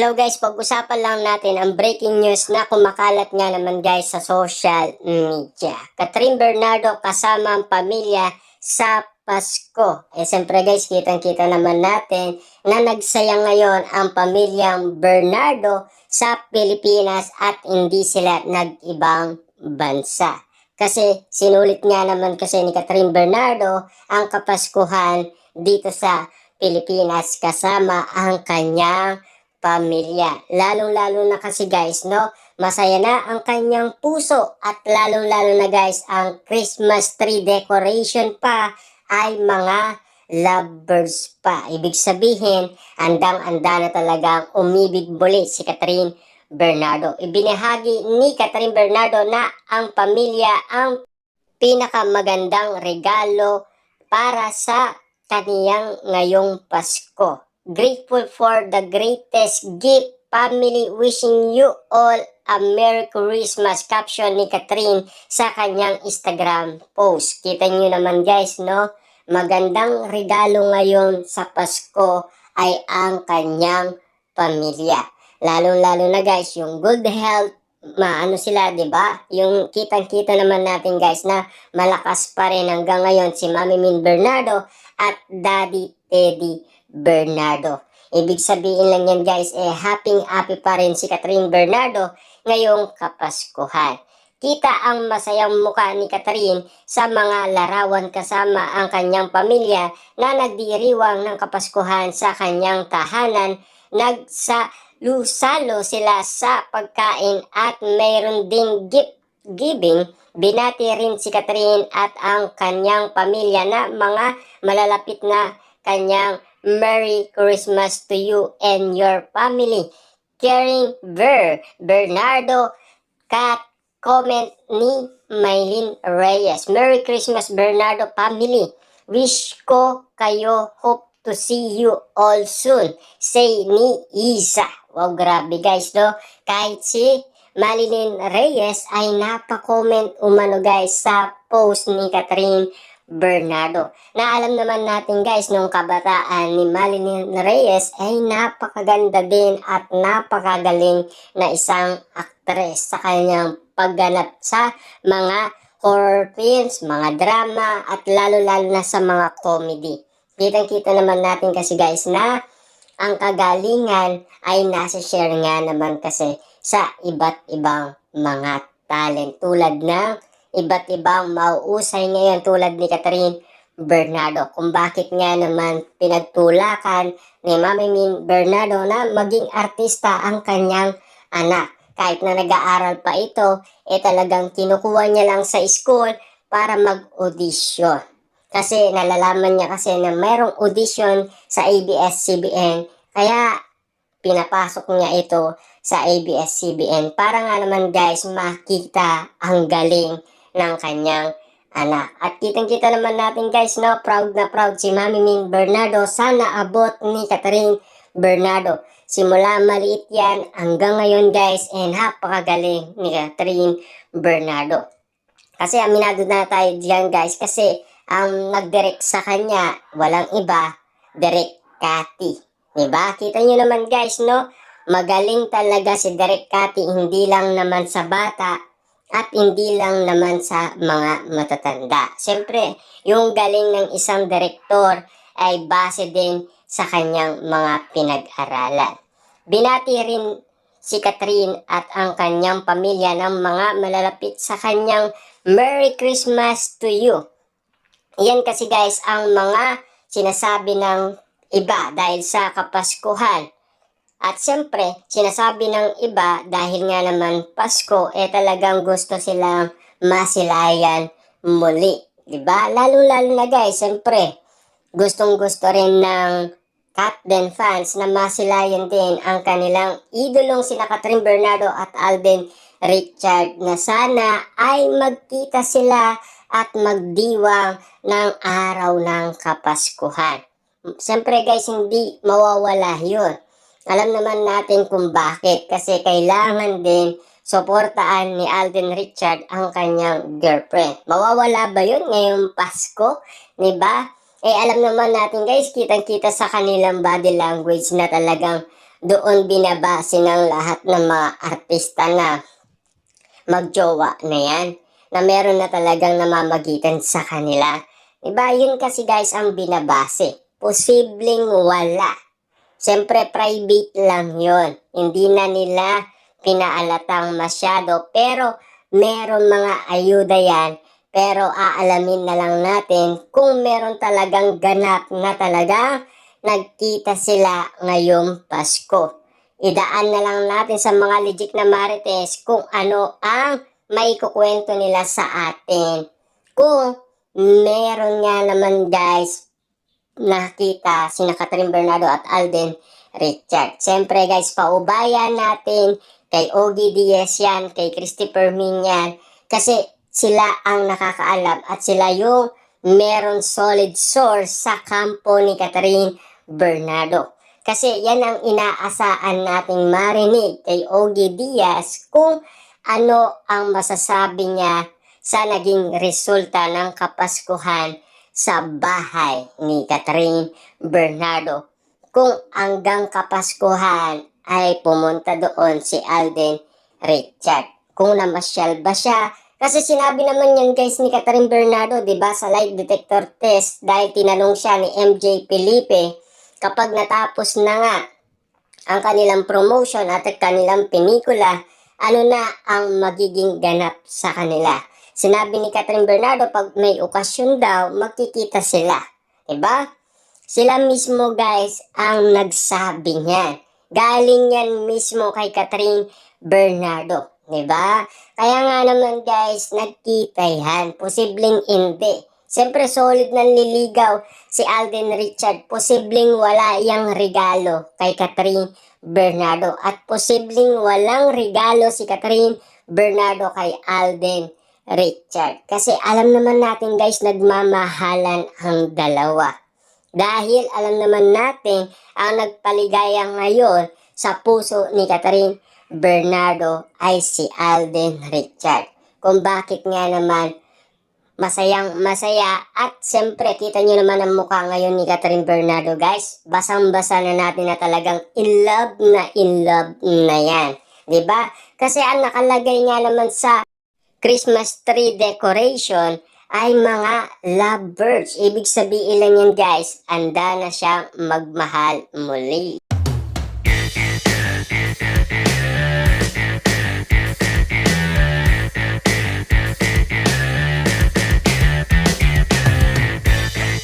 Hello guys, pag-usapan lang natin ang breaking news na kumakalat nga naman guys sa social media. Catherine Bernardo kasama ang pamilya sa Pasko. Siyempre guys, kitang-kita naman natin na nagsayang ngayon ang pamilyang Bernardo sa Pilipinas at hindi sila nag-ibang bansa. Kasi sinulit nga naman kasi ni Catherine Bernardo ang Kapaskuhan dito sa Pilipinas kasama ang kanyang pamilya. Lalong-lalo na kasi guys, no? Masaya na ang kanyang puso at lalong-lalo na guys, ang Christmas tree decoration pa ay mga lovebirds pa. Ibig sabihin, andang-anda na talagang umibig muli si Catherine Bernardo. Ibinahagi ni Catherine Bernardo na ang pamilya ang pinakamagandang regalo para sa kaniyang ngayong Pasko. Grateful for the greatest gift, family, wishing you all a Merry Christmas, caption ni Catherine sa kanyang Instagram post. Kita nyo naman guys, no? Magandang regalo ngayon sa Pasko ay ang kanyang pamilya. Lalo-lalo na guys, yung good health, maano sila, 'di ba? Yung kitang-kita naman natin guys na malakas pa rin hanggang ngayon si Mami Min Bernardo at Daddy Teddy Bernardo. Ibig sabihin lang yan guys, happy pa rin si Catherine Bernardo ngayong Kapaskuhan. Kita ang masayang mukha ni Catherine sa mga larawan kasama ang kanyang pamilya na nagdiriwang ng Kapaskuhan sa kanyang tahanan. Nagsalusalo sila sa pagkain at mayroon ding gift giving. Binati rin si Catherine at ang kanyang pamilya na mga malalapit na kanyang Merry Christmas to you and your family. Caring Bernardo Kat comment ni Maylin Reyes. Merry Christmas Bernardo family. Wish ko kayo, hope to see you all soon. Say ni Isa. Wow, grabe guys, no? Kahit si Maylin Reyes ay napakomment umano guys sa post ni Catherine Bernardo. Na alam naman natin guys, nung kabataan ni Maylin Reyes ay napakaganda din at napakagaling na isang aktres sa kanyang pagganap sa mga horror films, mga drama at lalo-lalo na sa mga comedy. Kitang-kita naman natin kasi guys na ang kagalingan ay nasa share nga naman kasi sa iba't ibang mga talent tulad ng iba't ibang mauusay ngayon tulad ni Catherine Bernardo. Kung bakit nga naman pinagtulakan ni Mami Min Bernardo na maging artista ang kanyang anak. Kahit na nag-aaral pa ito, talagang kinukuha niya lang sa school para mag-audition. Kasi nalalaman niya kasi na mayroong audition sa ABS-CBN. Kaya pinapasok niya ito sa ABS-CBN para nga naman guys makita ang galing ng kanyang anak. At kitang-kita naman natin guys, no, proud na proud si Mami Min Bernardo sa naabot ni Catherine Bernardo. Simula maliit yan hanggang ngayon guys, and napakagaling ni Catherine Bernardo. Kasi aminado na tayo diyan guys, kasi ang nag-direct sa kanya, walang iba, Direk Cathy. Diba? Kita nyo naman guys, no? Magaling talaga si Direk Cathy, hindi lang naman sa bata, at hindi lang naman sa mga matatanda. Siyempre, yung galing ng isang direktor ay base din sa kanyang mga pinag-aralan. Binati rin si Catherine at ang kanyang pamilya ng mga malalapit sa kanyang Merry Christmas to you. Yan kasi guys ang mga sinasabi ng iba dahil sa Kapaskuhan. At siyempre, sinasabi ng iba dahil nga naman Pasko, talagang gusto silang masilayan muli. Diba? Lalo-lalo na guys, siyempre, gustong-gusto rin ng Catden fans na masilayan din ang kanilang idolong sina Catherine Bernardo at Alden Richard na sana ay magkita sila at magdiwang ng araw ng Kapaskuhan. Siyempre guys, hindi mawawala yun. Alam naman natin kung bakit, kasi kailangan din suportaan ni Alden Richard ang kanyang girlfriend. Mawawala ba yun ngayong Pasko? Diba? Alam naman natin guys, kitang-kita sa kanilang body language na talagang doon binabase ng lahat ng mga artista na magjowa na yan, na meron na talagang namamagitan sa kanila. Diba? Yun kasi guys ang binabase. Posibleng wala. Siyempre private lang yon. Hindi na nila pinaalatang masyado. Pero meron mga ayuda yan. Pero aalamin na lang natin kung meron talagang ganap na talagang nagkita sila ngayong Pasko. Idaan na lang natin sa mga legit na marites kung ano ang maikukwento nila sa atin. Kung meron nga naman guys nakita sina Catherine Bernardo at Alden Richard. Siyempre guys, paubayan natin kay Ogie Diaz yan, kay Christopher Min yan, kasi sila ang nakakaalam at sila yung meron solid source sa kampo ni Catherine Bernardo. Kasi yan ang inaasahan nating marinig kay Ogie Diaz kung ano ang masasabi niya sa naging resulta ng Kapaskuhan sa bahay ni Catherine Bernardo. Kung hanggang Kapaskuhan ay pumunta doon si Alden Richard. Kung namasyal ba siya. Kasi sinabi naman yan guys ni Catherine Bernardo, diba, sa lie detector test dahil tinanong siya ni MJ Felipe kapag natapos na nga ang kanilang promotion at kanilang pelikula, ano na ang magiging ganap sa kanila. Sinabi ni Catherine Bernardo, pag may okasyon daw, magkikita sila. Diba? Sila mismo guys ang nagsabi niyan. Galing yan mismo kay Catherine Bernardo. Diba? Kaya nga naman guys, nagkita yan. Posibleng hindi. Siyempre solid ng liligaw si Alden Richard. Posibleng wala yang regalo kay Catherine Bernardo. At posibleng walang regalo si Catherine Bernardo kay Alden Richard. Kasi alam naman natin guys, nagmamahalan ang dalawa. Dahil alam naman natin ang nagpaligaya ngayon sa puso ni Catherine Bernardo ay si Alden Richard. Kung bakit nga naman masayang masaya at siyempre kita nyo naman ang mukha ngayon ni Catherine Bernardo guys. Basang-basa na natin na talagang in love na yan. Diba? Kasi ang nakalagay nga naman sa Christmas tree decoration ay mga lovebirds. Ibig sabihin lang yan guys, handa na siyang magmahal muli.